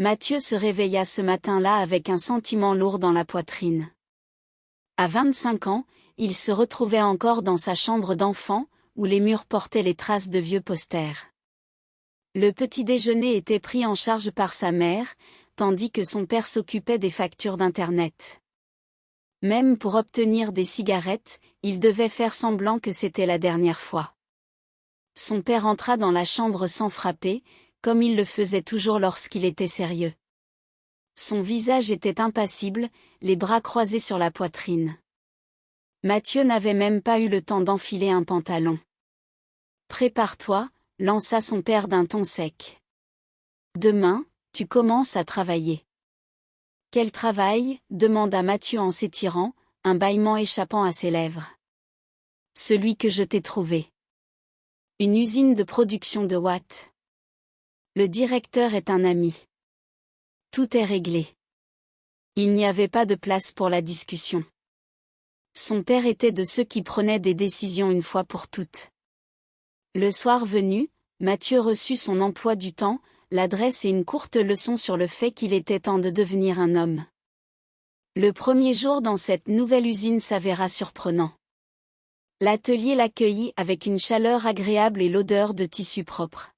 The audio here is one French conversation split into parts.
Mathieu se réveilla ce matin-là avec un sentiment lourd dans la poitrine. À 25 ans, il se retrouvait encore dans sa chambre d'enfant, où les murs portaient les traces de vieux posters. Le petit déjeuner était pris en charge par sa mère, tandis que son père s'occupait des factures d'Internet. Même pour obtenir des cigarettes, il devait faire semblant que c'était la dernière fois. Son père entra dans la chambre sans frapper, comme il le faisait toujours lorsqu'il était sérieux. Son visage était impassible, les bras croisés sur la poitrine. Mathieu n'avait même pas eu le temps d'enfiler un pantalon. « Prépare-toi », lança son père d'un ton sec. « Demain, tu commences à travailler. »« Quel travail ?» demanda Mathieu en s'étirant, un bâillement échappant à ses lèvres. « Celui que je t'ai trouvé. Une usine de production de watts. Le directeur est un ami. Tout est réglé. » Il n'y avait pas de place pour la discussion. Son père était de ceux qui prenaient des décisions une fois pour toutes. Le soir venu, Mathieu reçut son emploi du temps, l'adresse et une courte leçon sur le fait qu'il était temps de devenir un homme. Le premier jour dans cette nouvelle usine s'avéra surprenant. L'atelier l'accueillit avec une chaleur agréable et l'odeur de tissu propre.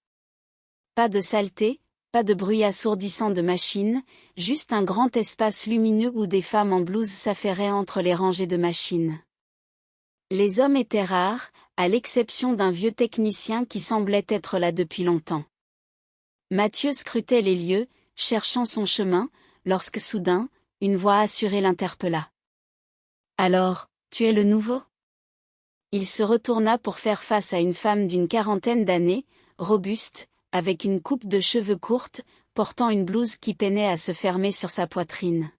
Pas de saleté, pas de bruit assourdissant de machines, juste un grand espace lumineux où des femmes en blouse s'affairaient entre les rangées de machines. Les hommes étaient rares, à l'exception d'un vieux technicien qui semblait être là depuis longtemps. Mathieu scrutait les lieux, cherchant son chemin, lorsque soudain, une voix assurée l'interpella. « Alors, tu es le nouveau ?» Il se retourna pour faire face à une femme d'une quarantaine d'années, robuste, avec une coupe de cheveux courte, portant une blouse qui peinait à se fermer sur sa poitrine.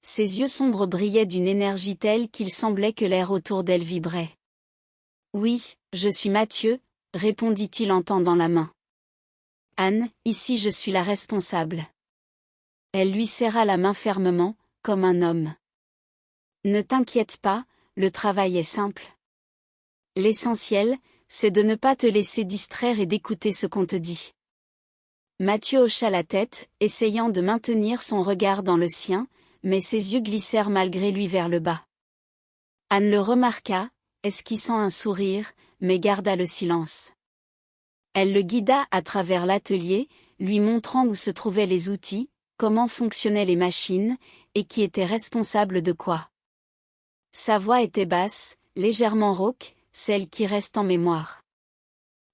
Ses yeux sombres brillaient d'une énergie telle qu'il semblait que l'air autour d'elle vibrait. « Oui, je suis Mathieu », répondit-il en tendant la main. « Anne, ici je suis la responsable. » Elle lui serra la main fermement, comme un homme. « Ne t'inquiète pas, le travail est simple. L'essentiel, c'est de ne pas te laisser distraire et d'écouter ce qu'on te dit. » Mathieu hocha la tête, essayant de maintenir son regard dans le sien, mais ses yeux glissèrent malgré lui vers le bas. Anne le remarqua, esquissant un sourire, mais garda le silence. Elle le guida à travers l'atelier, lui montrant où se trouvaient les outils, comment fonctionnaient les machines, et qui était responsable de quoi. Sa voix était basse, légèrement rauque, celle qui reste en mémoire.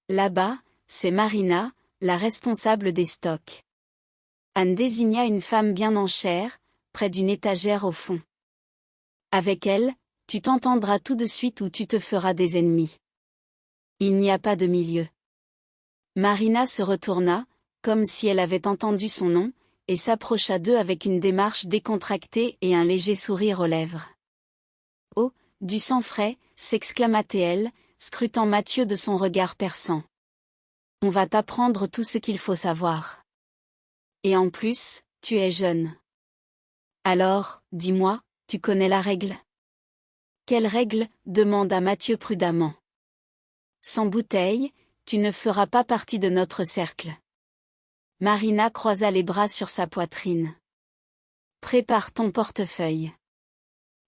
Là-bas, c'est Marina, la responsable des stocks. Anne désigna une femme bien en chair, près d'une étagère au fond. Avec elle, tu t'entendras tout de suite ou tu te feras des ennemis. Il n'y a pas de milieu. Marina se retourna, comme si elle avait entendu son nom, et s'approcha d'eux avec une démarche décontractée et un léger sourire aux lèvres. « Oh, du sang frais !» s'exclama-t-elle, scrutant Mathieu de son regard perçant. « On va t'apprendre tout ce qu'il faut savoir. Et en plus, tu es jeune. Alors, dis-moi, tu connais la règle ? » « Quelle règle ?» demanda Mathieu prudemment. « Sans bouteille, tu ne feras pas partie de notre cercle. » Marina croisa les bras sur sa poitrine. « Prépare ton portefeuille.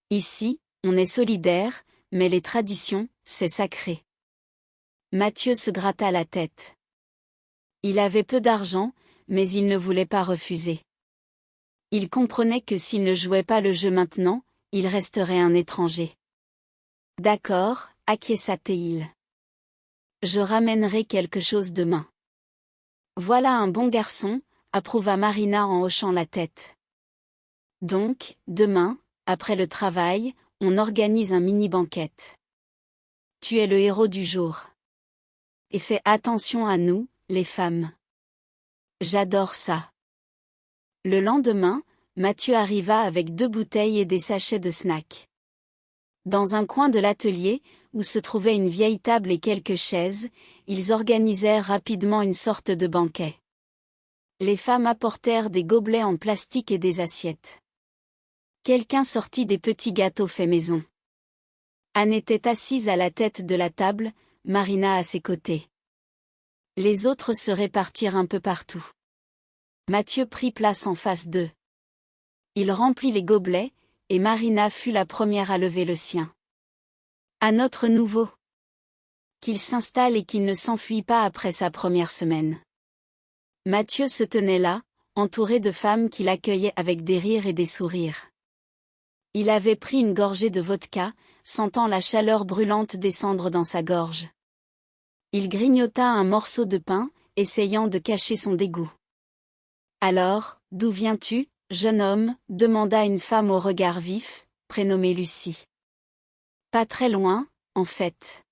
Ici, on est solidaire, mais les traditions, c'est sacré. » Mathieu se gratta la tête. Il avait peu d'argent, mais il ne voulait pas refuser. Il comprenait que s'il ne jouait pas le jeu maintenant, il resterait un étranger. « D'accord, » acquiesça-t-il. « Je ramènerai quelque chose demain. »« Voilà un bon garçon », approuva Marina en hochant la tête. « Donc, demain, après le travail, on organise un mini-banquet. Tu es le héros du jour. Et fais attention à nous, les femmes. » J'adore ça. Le lendemain, Mathieu arriva avec 2 bouteilles et des sachets de snacks. Dans un coin de l'atelier, où se trouvait une vieille table et quelques chaises, ils organisèrent rapidement une sorte de banquet. Les femmes apportèrent des gobelets en plastique et des assiettes. Quelqu'un sortit des petits gâteaux faits maison. Anne était assise à la tête de la table, Marina à ses côtés. Les autres se répartirent un peu partout. Mathieu prit place en face d'eux. Il remplit les gobelets, et Marina fut la première à lever le sien. À notre nouveau. Qu'il s'installe et qu'il ne s'enfuit pas après sa première semaine. Mathieu se tenait là, entouré de femmes qui l'accueillaient avec des rires et des sourires. Il avait pris une gorgée de vodka, sentant la chaleur brûlante descendre dans sa gorge. Il grignota un morceau de pain, essayant de cacher son dégoût. « Alors, d'où viens-tu, jeune homme » demanda une femme au regard vif, prénommée Lucie. « Pas très loin, en fait. »«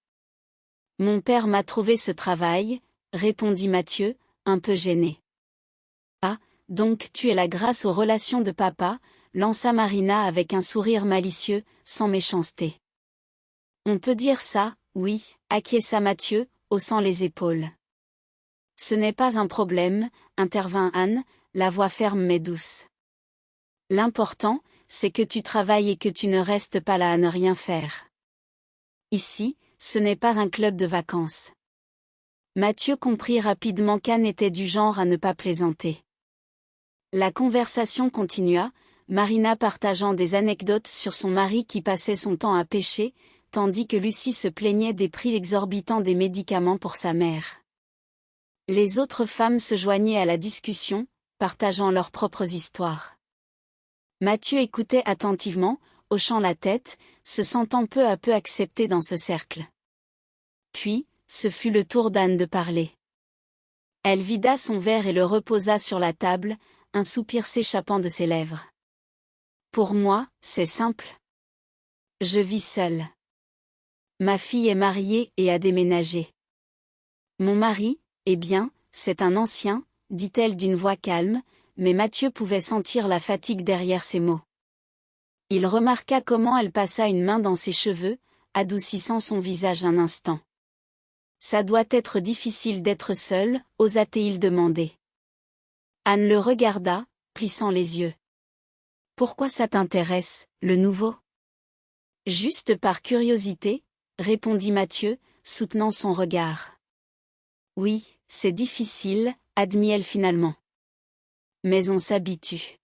Mon père m'a trouvé ce travail » répondit Mathieu, un peu gêné. « Ah, donc tu es là grâce aux relations de papa » lança Marina avec un sourire malicieux, sans méchanceté. « On peut dire ça, oui » acquiesça Mathieu, haussant les épaules. « Ce n'est pas un problème » intervint Anne, la voix ferme mais douce. « L'important, c'est que tu travailles et que tu ne restes pas là à ne rien faire. Ici, ce n'est pas un club de vacances. » Mathieu comprit rapidement qu'Anne était du genre à ne pas plaisanter. La conversation continua, Marina partageant des anecdotes sur son mari qui passait son temps à pêcher, tandis que Lucie se plaignait des prix exorbitants des médicaments pour sa mère. Les autres femmes se joignaient à la discussion, partageant leurs propres histoires. Mathieu écoutait attentivement, hochant la tête, se sentant peu à peu accepté dans ce cercle. Puis, ce fut le tour d'Anne de parler. Elle vida son verre et le reposa sur la table, un soupir s'échappant de ses lèvres. « Pour moi, c'est simple. Je vis seule. Ma fille est mariée et a déménagé. Mon mari, eh bien, c'est un ancien, dit-elle d'une voix calme, mais Mathieu pouvait sentir la fatigue derrière ses mots. Il remarqua comment elle passa une main dans ses cheveux, adoucissant son visage un instant. Ça doit être difficile d'être seule, osa-t-il demander. Anne le regarda, plissant les yeux. Pourquoi ça t'intéresse, le nouveau? Juste par curiosité, répondit Mathieu, soutenant son regard. Oui, c'est difficile, admit-elle finalement. Mais on s'habitue.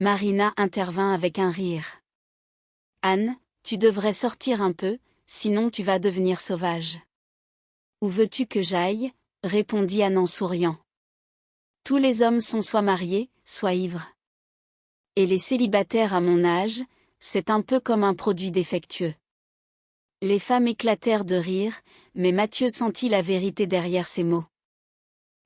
Marina intervint avec un rire. Anne, tu devrais sortir un peu, sinon tu vas devenir sauvage. Où veux-tu que j'aille? Répondit Anne en souriant. Tous les hommes sont soit mariés, soit ivres. Et les célibataires à mon âge, c'est un peu comme un produit défectueux. Les femmes éclatèrent de rire, mais Mathieu sentit la vérité derrière ces mots.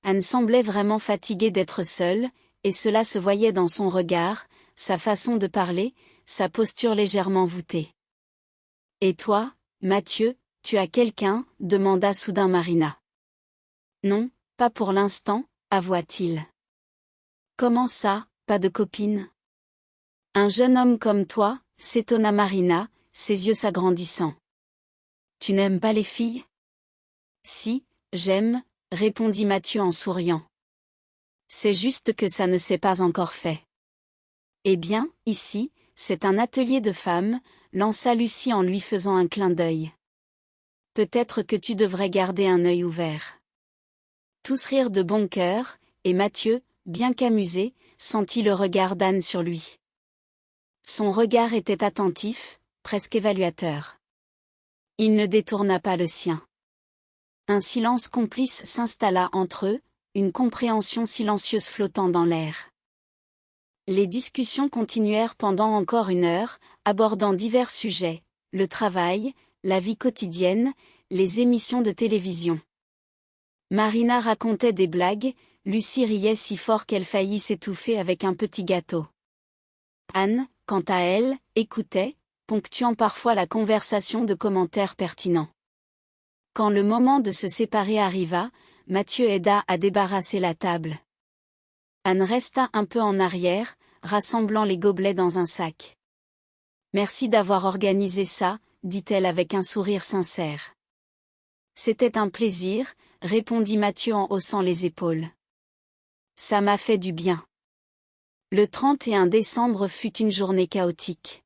Anne semblait vraiment fatiguée d'être seule, et cela se voyait dans son regard, sa façon de parler, sa posture légèrement voûtée. « Et toi, Mathieu, tu as quelqu'un » demanda soudain Marina. « Non, pas pour l'instant » avoua-t-il. « Comment ça, pas de copine ?» Un jeune homme comme toi, s'étonna Marina, ses yeux s'agrandissant. « Tu n'aimes pas les filles ?» Si, j'aime, répondit Mathieu en souriant. C'est juste que ça ne s'est pas encore fait. Eh bien, ici, c'est un atelier de femmes, lança Lucie en lui faisant un clin d'œil. Peut-être que tu devrais garder un œil ouvert. Tous rirent de bon cœur, et Mathieu, bien qu'amusé, sentit le regard d'Anne sur lui. Son regard était attentif, presque évaluateur. Il ne détourna pas le sien. Un silence complice s'installa entre eux, une compréhension silencieuse flottant dans l'air. Les discussions continuèrent pendant encore 1 heure, abordant divers sujets, le travail, la vie quotidienne, les émissions de télévision. Marina racontait des blagues, Lucie riait si fort qu'elle faillit s'étouffer avec un petit gâteau. Anne, quant à elle, écoutait, ponctuant parfois la conversation de commentaires pertinents. Quand le moment de se séparer arriva, Mathieu aida à débarrasser la table. Anne resta un peu en arrière, rassemblant les gobelets dans un sac. « Merci d'avoir organisé ça » dit-elle avec un sourire sincère. « C'était un plaisir » répondit Mathieu en haussant les épaules. « Ça m'a fait du bien. » Le 31 décembre fut une journée chaotique.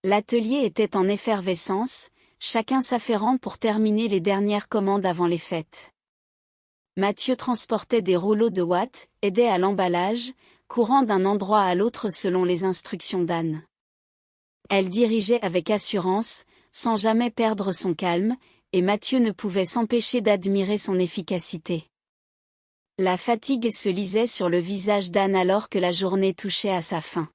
L'atelier était en effervescence, chacun s'affairant pour terminer les dernières commandes avant les fêtes. Mathieu transportait des rouleaux de ouate, aidait à l'emballage, courant d'un endroit à l'autre selon les instructions d'Anne. Elle dirigeait avec assurance, sans jamais perdre son calme, et Mathieu ne pouvait s'empêcher d'admirer son efficacité. La fatigue se lisait sur le visage d'Anne alors que la journée touchait à sa fin.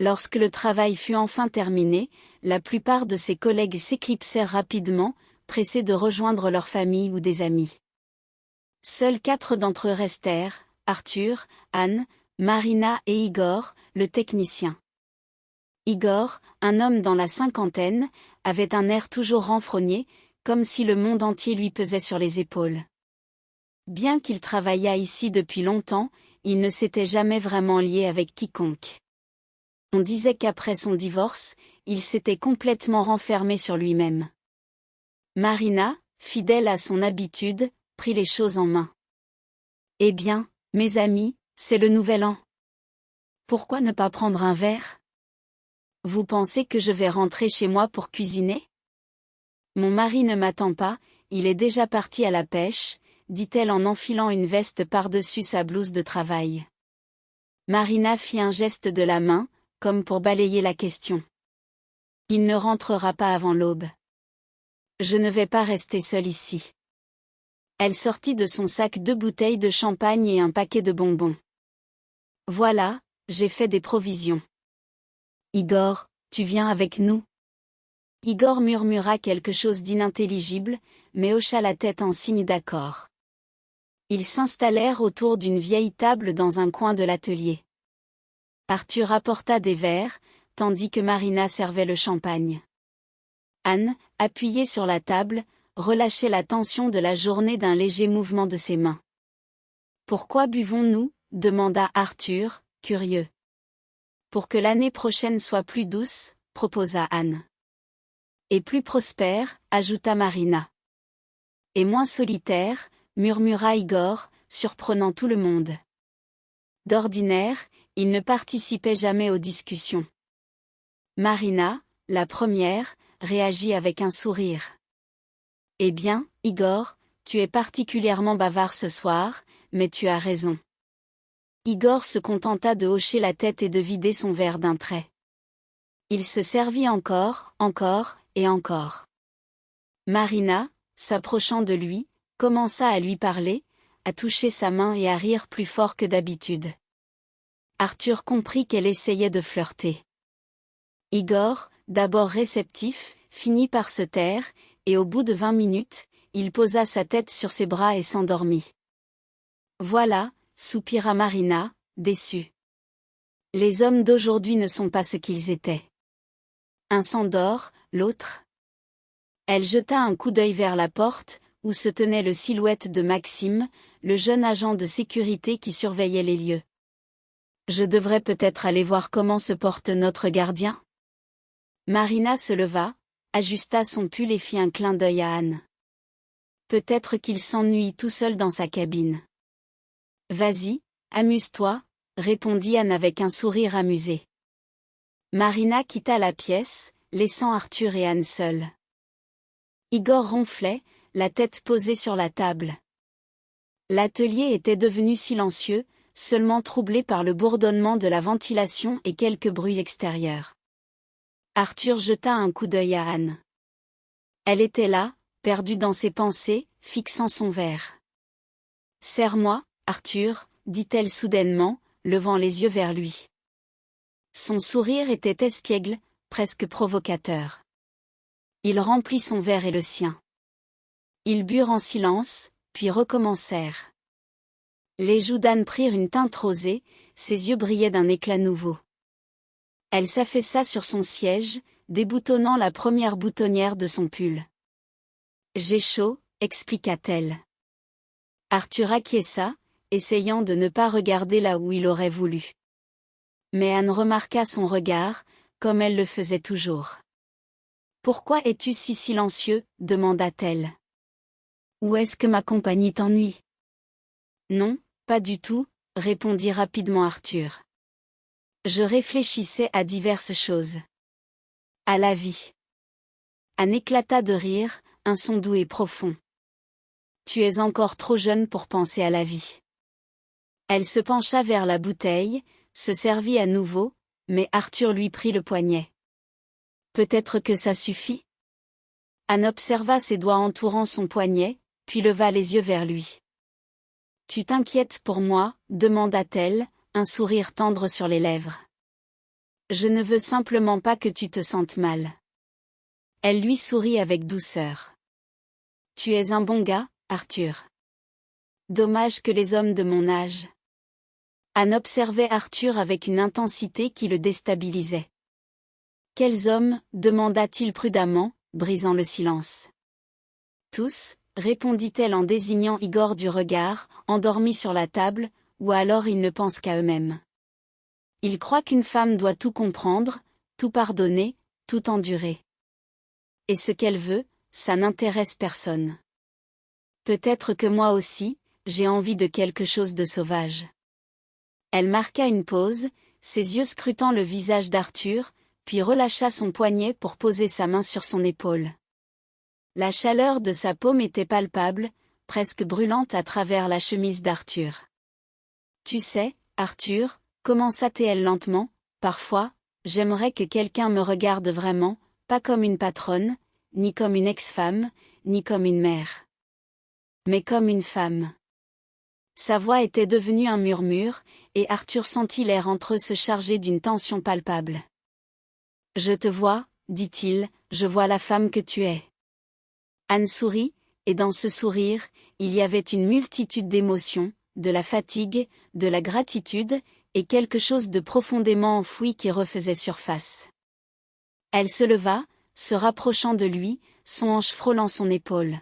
Lorsque le travail fut enfin terminé, la plupart de ses collègues s'éclipsèrent rapidement, pressés de rejoindre leur famille ou des amis. Seuls 4 d'entre eux restèrent, Arthur, Anne, Marina et Igor, le technicien. Igor, un homme dans la cinquantaine, avait un air toujours renfrogné, comme si le monde entier lui pesait sur les épaules. Bien qu'il travaillât ici depuis longtemps, il ne s'était jamais vraiment lié avec quiconque. On disait qu'après son divorce, il s'était complètement renfermé sur lui-même. Marina, fidèle à son habitude, prit les choses en main. « Eh bien, mes amis, c'est le nouvel an. Pourquoi ne pas prendre un verre ? Vous pensez que je vais rentrer chez moi pour cuisiner ? Mon mari ne m'attend pas, il est déjà parti à la pêche, dit-elle en enfilant une veste par-dessus sa blouse de travail. Marina fit un geste de la main, comme pour balayer la question. Il ne rentrera pas avant l'aube. Je ne vais pas rester seule ici. Elle sortit de son sac 2 bouteilles de champagne et un paquet de bonbons. Voilà, j'ai fait des provisions. Igor, tu viens avec nous ? Igor murmura quelque chose d'inintelligible, mais hocha la tête en signe d'accord. Ils s'installèrent autour d'une vieille table dans un coin de l'atelier. Arthur apporta des verres, tandis que Marina servait le champagne. Anne, appuyée sur la table, relâchait la tension de la journée d'un léger mouvement de ses mains. « Pourquoi buvons-nous ? demanda Arthur, curieux. « Pour que l'année prochaine soit plus douce, proposa Anne. Et plus prospère, ajouta Marina. Et moins solitaire, murmura Igor, surprenant tout le monde. D'ordinaire, il ne participait jamais aux discussions. Marina, la première, réagit avec un sourire. « Eh bien, Igor, tu es particulièrement bavard ce soir, mais tu as raison. » Igor se contenta de hocher la tête et de vider son verre d'un trait. Il se servit encore, et encore. Marina, s'approchant de lui, commença à lui parler, à toucher sa main et à rire plus fort que d'habitude. Arthur comprit qu'elle essayait de flirter. Igor, d'abord réceptif, finit par se taire, et au bout de 20 minutes, il posa sa tête sur ses bras et s'endormit. Voilà, soupira Marina, déçue. Les hommes d'aujourd'hui ne sont pas ce qu'ils étaient. Un s'endort, l'autre. Elle jeta un coup d'œil vers la porte, où se tenait le silhouette de Maxime, le jeune agent de sécurité qui surveillait les lieux. Je devrais peut-être aller voir comment se porte notre gardien ? Marina se leva, ajusta son pull et fit un clin d'œil à Anne. Peut-être qu'il s'ennuie tout seul dans sa cabine. Vas-y, amuse-toi, répondit Anne avec un sourire amusé. Marina quitta la pièce, laissant Arthur et Anne seuls. Igor ronflait, la tête posée sur la table. L'atelier était devenu silencieux, seulement troublé par le bourdonnement de la ventilation et quelques bruits extérieurs. Arthur jeta un coup d'œil à Anne. Elle était là, perdue dans ses pensées, fixant son verre. « Serre-moi, Arthur, dit-elle soudainement, levant les yeux vers lui. Son sourire était espiègle, presque provocateur. Il remplit son verre et le sien. Ils burent en silence, puis recommencèrent. Les joues d'Anne prirent une teinte rosée, ses yeux brillaient d'un éclat nouveau. Elle s'affaissa sur son siège, déboutonnant la première boutonnière de son pull. « J'ai chaud, expliqua-t-elle. Arthur acquiesça, essayant de ne pas regarder là où il aurait voulu. Mais Anne remarqua son regard, comme elle le faisait toujours. « Pourquoi es-tu si silencieux ? demanda-t-elle. Ou est-ce que ma compagnie t'ennuie ? Non, pas du tout, répondit rapidement Arthur. Je réfléchissais à diverses choses. À la vie. Anne éclata de rire, un son doux et profond. Tu es encore trop jeune pour penser à la vie. Elle se pencha vers la bouteille, se servit à nouveau, mais Arthur lui prit le poignet. Peut-être que ça suffit? Anne observa ses doigts entourant son poignet, puis leva les yeux vers lui. Tu t'inquiètes pour moi, demanda-t-elle, un sourire tendre sur les lèvres. Je ne veux simplement pas que tu te sentes mal. Elle lui sourit avec douceur. Tu es un bon gars, Arthur. Dommage que les hommes de mon âge. Anne observait Arthur avec une intensité qui le déstabilisait. Quels hommes? Demanda-t-il prudemment, brisant le silence. Tous, répondit-elle en désignant Igor du regard, endormi sur la table, ou alors ils ne pensent qu'à eux-mêmes. Ils croient qu'une femme doit tout comprendre, tout pardonner, tout endurer. Et ce qu'elle veut, ça n'intéresse personne. Peut-être que moi aussi, j'ai envie de quelque chose de sauvage. Elle marqua une pause, ses yeux scrutant le visage d'Arthur, puis relâcha son poignet pour poser sa main sur son épaule. La chaleur de sa paume était palpable, presque brûlante à travers la chemise d'Arthur. Tu sais, Arthur, commença-t-elle lentement, parfois, j'aimerais que quelqu'un me regarde vraiment, pas comme une patronne, ni comme une ex-femme, ni comme une mère. Mais comme une femme. Sa voix était devenue un murmure, et Arthur sentit l'air entre eux se charger d'une tension palpable. Je te vois, dit-il, je vois la femme que tu es. Anne sourit, et dans ce sourire, il y avait une multitude d'émotions, de la fatigue, de la gratitude, et quelque chose de profondément enfoui qui refaisait surface. Elle se leva, se rapprochant de lui, son hanche frôlant son épaule.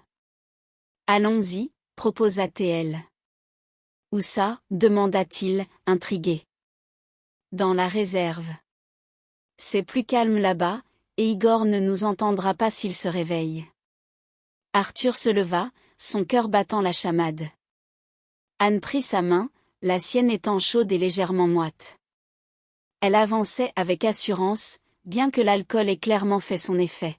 Allons-y, proposa-t-elle. Où ça? Demanda-t-il, intrigué. Dans la réserve. C'est plus calme là-bas, et Igor ne nous entendra pas s'il se réveille. Arthur se leva, son cœur battant la chamade. Anne prit sa main, la sienne étant chaude et légèrement moite. Elle avançait avec assurance, bien que l'alcool ait clairement fait son effet.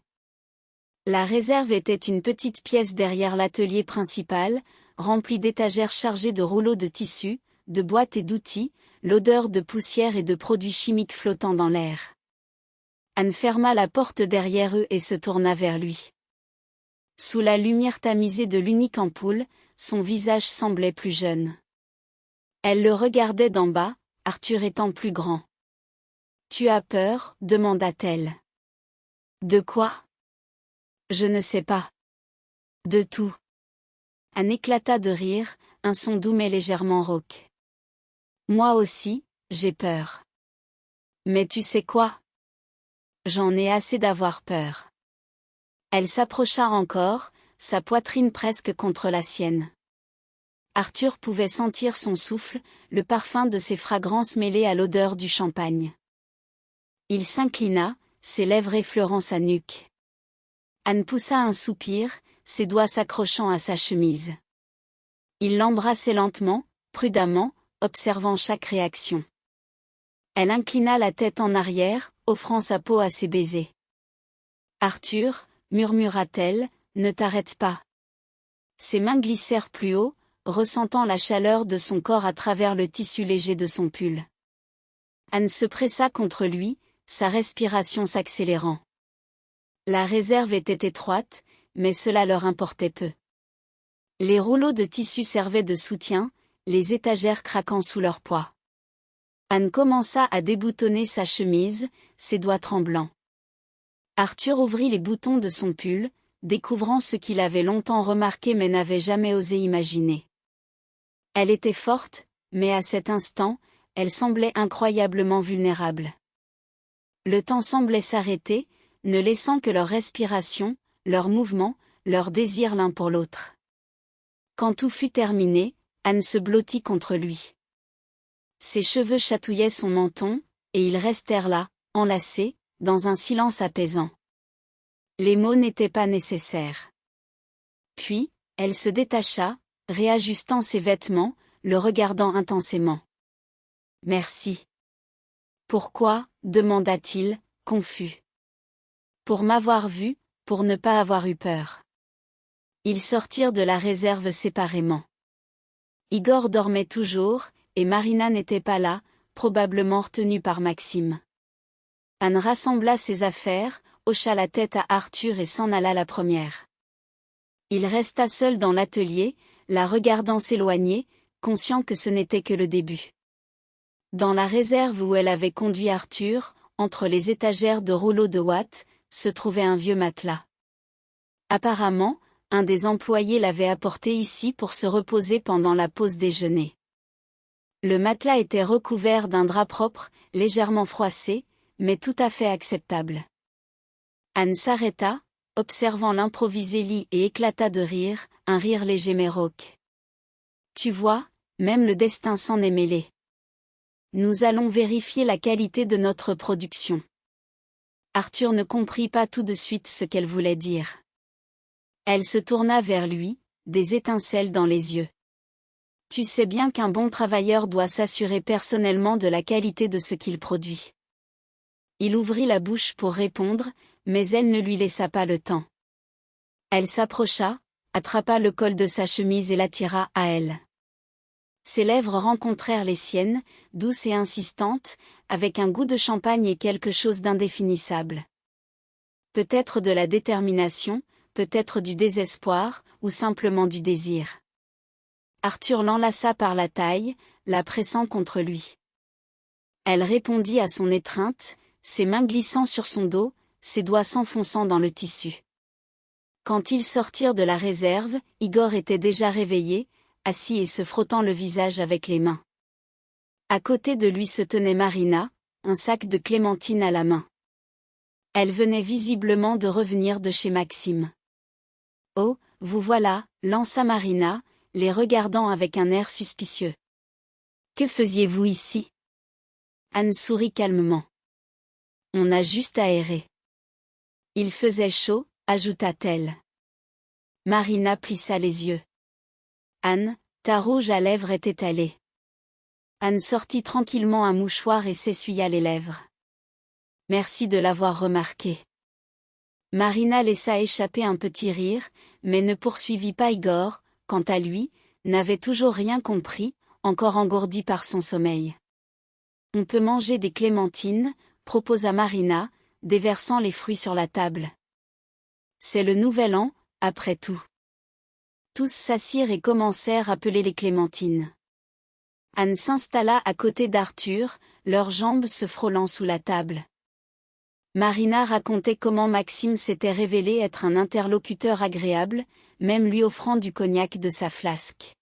La réserve était une petite pièce derrière l'atelier principal, remplie d'étagères chargées de rouleaux de tissu, de boîtes et d'outils, l'odeur de poussière et de produits chimiques flottant dans l'air. Anne ferma la porte derrière eux et se tourna vers lui. Sous la lumière tamisée de l'unique ampoule, son visage semblait plus jeune. Elle le regardait d'en bas, Arthur étant plus grand. « Tu as peur? Demanda-t-elle. « De quoi? » « Je ne sais pas. »« De tout. » Anne éclata de rire, un son doux mais légèrement rauque. « Moi aussi, j'ai peur. »« Mais tu sais quoi? J'en ai assez d'avoir peur. » Elle s'approcha encore, sa poitrine presque contre la sienne. Arthur pouvait sentir son souffle, le parfum de ses fragrances mêlées à l'odeur du champagne. Il s'inclina, ses lèvres effleurant sa nuque. Anne poussa un soupir, ses doigts s'accrochant à sa chemise. Il l'embrassait lentement, prudemment, observant chaque réaction. Elle inclina la tête en arrière, offrant sa peau à ses baisers. « Arthur, murmura-t-elle, ne t'arrête pas. » Ses mains glissèrent plus haut, ressentant la chaleur de son corps à travers le tissu léger de son pull. Anne se pressa contre lui, sa respiration s'accélérant. La réserve était étroite, mais cela leur importait peu. Les rouleaux de tissu servaient de soutien, les étagères craquant sous leur poids. Anne commença à déboutonner sa chemise, ses doigts tremblants. Arthur ouvrit les boutons de son pull, découvrant ce qu'il avait longtemps remarqué mais n'avait jamais osé imaginer. Elle était forte, mais à cet instant, elle semblait incroyablement vulnérable. Le temps semblait s'arrêter, ne laissant que leur respiration, leurs mouvements, leur désir l'un pour l'autre. Quand tout fut terminé, Anne se blottit contre lui. Ses cheveux chatouillaient son menton, et ils restèrent là, enlacés, dans un silence apaisant. Les mots n'étaient pas nécessaires. Puis, elle se détacha, réajustant ses vêtements, le regardant intensément. « Merci. »« Pourquoi ?» demanda-t-il, confus. « Pour m'avoir vu, pour ne pas avoir eu peur. » Ils sortirent de la réserve séparément. Igor dormait toujours, et Marina n'était pas là, probablement retenue par Maxime. Anne rassembla ses affaires, hocha la tête à Arthur et s'en alla la première. Il resta seul dans l'atelier, la regardant s'éloigner, conscient que ce n'était que le début. Dans la réserve où elle avait conduit Arthur, entre les étagères de rouleaux de ouate, se trouvait un vieux matelas. Apparemment, un des employés l'avait apporté ici pour se reposer pendant la pause déjeuner. Le matelas était recouvert d'un drap propre, légèrement froissé, mais tout à fait acceptable. Anne s'arrêta, observant l'improvisé lit et éclata de rire, un rire léger mais rauque. Tu vois, même le destin s'en est mêlé. Nous allons vérifier la qualité de notre production. Arthur ne comprit pas tout de suite ce qu'elle voulait dire. Elle se tourna vers lui, des étincelles dans les yeux. Tu sais bien qu'un bon travailleur doit s'assurer personnellement de la qualité de ce qu'il produit. Il ouvrit la bouche pour répondre, mais elle ne lui laissa pas le temps. Elle s'approcha, attrapa le col de sa chemise et l'attira à elle. Ses lèvres rencontrèrent les siennes, douces et insistantes, avec un goût de champagne et quelque chose d'indéfinissable. Peut-être de la détermination, peut-être du désespoir, ou simplement du désir. Arthur l'enlaça par la taille, la pressant contre lui. Elle répondit à son étreinte, ses mains glissant sur son dos, ses doigts s'enfonçant dans le tissu. Quand ils sortirent de la réserve, Igor était déjà réveillé, assis et se frottant le visage avec les mains. À côté de lui se tenait Marina, un sac de clémentines à la main. Elle venait visiblement de revenir de chez Maxime. « Oh, vous voilà » lança Marina, les regardant avec un air suspicieux. « Que faisiez-vous ici » Anne sourit calmement. « On a juste aéré. » « Il faisait chaud » ajouta-t-elle. Marina plissa les yeux. « Anne, ta rouge à lèvres est étalée. » Anne sortit tranquillement un mouchoir et s'essuya les lèvres. « Merci de l'avoir remarqué. » Marina laissa échapper un petit rire, mais ne poursuivit pas Igor, quant à lui, n'avait toujours rien compris, encore engourdi par son sommeil. « On peut manger des clémentines » proposa Marina, déversant les fruits sur la table. C'est le nouvel an, après tout. Tous s'assirent et commencèrent à peler les clémentines. Anne s'installa à côté d'Arthur, leurs jambes se frôlant sous la table. Marina racontait comment Maxime s'était révélé être un interlocuteur agréable, même lui offrant du cognac de sa flasque.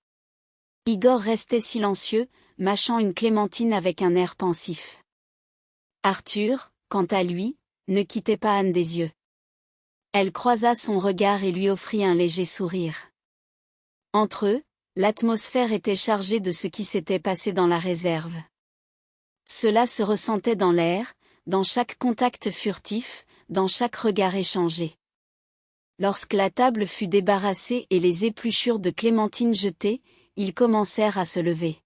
Igor restait silencieux, mâchant une clémentine avec un air pensif. Arthur, quant à lui, ne quittait pas Anne des yeux. Elle croisa son regard et lui offrit un léger sourire. Entre eux, l'atmosphère était chargée de ce qui s'était passé dans la réserve. Cela se ressentait dans l'air, dans chaque contact furtif, dans chaque regard échangé. Lorsque la table fut débarrassée et les épluchures de clémentines jetées, ils commencèrent à se lever.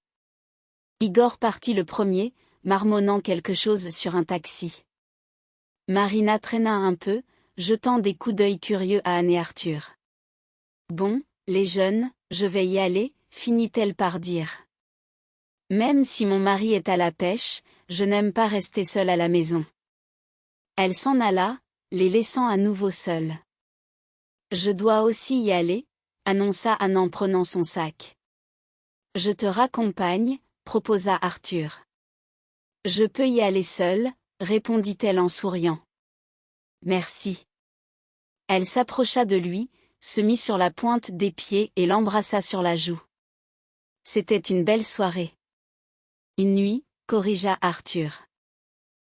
Igor partit le premier, marmonnant quelque chose sur un taxi. Marina traîna un peu, jetant des coups d'œil curieux à Anne et Arthur. « Bon, les jeunes, je vais y aller » finit-elle par dire. « Même si mon mari est à la pêche, je n'aime pas rester seule à la maison. » Elle s'en alla, les laissant à nouveau seuls. « Je dois aussi y aller » annonça Anne en prenant son sac. « Je te raccompagne » proposa Arthur. « Je peux y aller seule » répondit-elle en souriant. « Merci. » Elle s'approcha de lui, se mit sur la pointe des pieds et l'embrassa sur la joue. C'était une belle soirée. Une nuit, corrigea Arthur.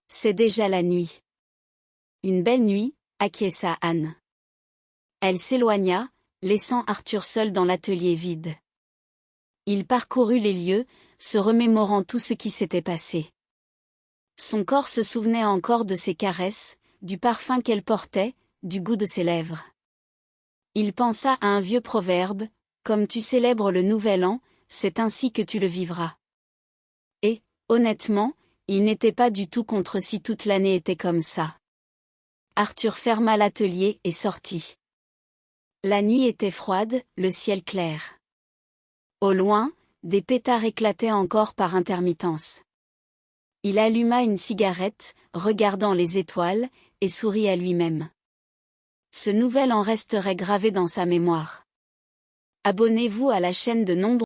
C'est déjà la nuit. Une belle nuit, acquiesça Anne. Elle s'éloigna, laissant Arthur seul dans l'atelier vide. Il parcourut les lieux, se remémorant tout ce qui s'était passé. Son corps se souvenait encore de ses caresses, du parfum qu'elle portait, du goût de ses lèvres. Il pensa à un vieux proverbe, « Comme tu célèbres le nouvel an, c'est ainsi que tu le vivras. » Et, honnêtement, il n'était pas du tout contre si toute l'année était comme ça. Arthur ferma l'atelier et sortit. La nuit était froide, le ciel clair. Au loin, des pétards éclataient encore par intermittence. Il alluma une cigarette, regardant les étoiles, et sourit à lui-même. Ce nouvel en resterait gravé dans sa mémoire. Abonnez-vous à la chaîne de nombreux